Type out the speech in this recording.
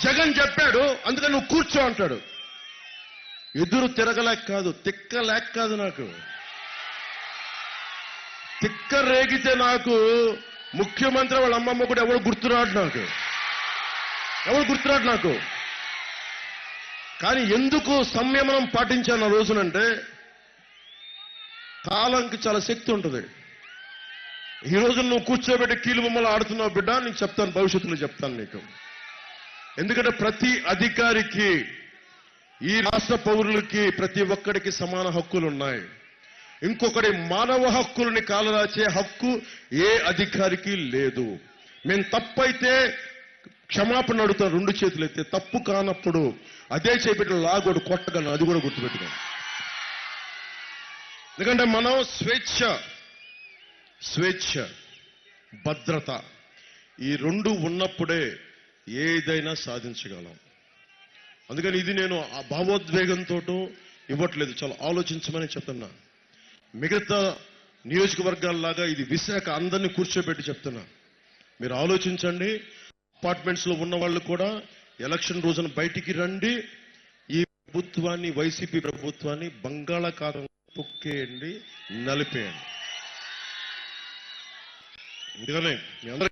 జగన్ చెప్పాడు అందుకని నువ్వు కూర్చో అంటాడు. ఎదురు తిరగలేక కాదు, తిక్కలేక కాదు, నాకు తిక్క రేగితే నాకు ముఖ్యమంత్రి వాళ్ళ అమ్మమ్మ కూడా ఎవరు గుర్తురాడు నాకు. కానీ ఎందుకు సంయమనం పాటించాను ఆ రోజునంటే కాలంకి చాలా శక్తి ఉంటుంది. ఈ రోజు నువ్వు కూర్చోబెట్టి కీలు బొమ్మలు ఆడుతున్నావు బిడ్డ, నీకు చెప్తాను, భవిష్యత్తులో చెప్తాను నీకు. ఎందుకంటే ప్రతి అధికారికి, ఈ రాష్ట్ర పౌరులకి ప్రతి ఒక్కడికి సమాన హక్కులు ఉన్నాయి. ఇంకొకటి మానవ హక్కులని కాలరాచే హక్కు ఏ అధికారికి లేదు. మేము తప్పైతే క్షమాపణ అడుగుతాం, 2 చేతులు ఎత్తే. తప్పు కానప్పుడు అదే చేపెట్టి లాగోడు కొట్టగలను, అది కూడా గుర్తుపెట్టుకోండి. ఎందుకంటే మనం స్వేచ్ఛ భద్రత ఈ 2 ఉన్నప్పుడే ఏదైనా సాధించగలం. అందుకని ఇది నేను ఆ భావోద్వేగంతో ఇవ్వట్లేదు, చాలా ఆలోచించమని చెప్తున్నా. మిగతా నియోజకవర్గాల్లాగా ఇది విశాఖ అందరినీ కూర్చోబెట్టి చెప్తున్నా. మీరు ఆలోచించండి. అపార్ట్మెంట్స్ లో ఉన్న వాళ్ళు కూడా ఎలక్షన్ రోజున బయటికి రండి. ఈ ప్రభుత్వాన్ని, వైసీపీ ప్రభుత్వాన్ని బంగాళాఖాతం తొక్కేయండి, నలిపేయండి. ఎందుకనే మీ అందరూ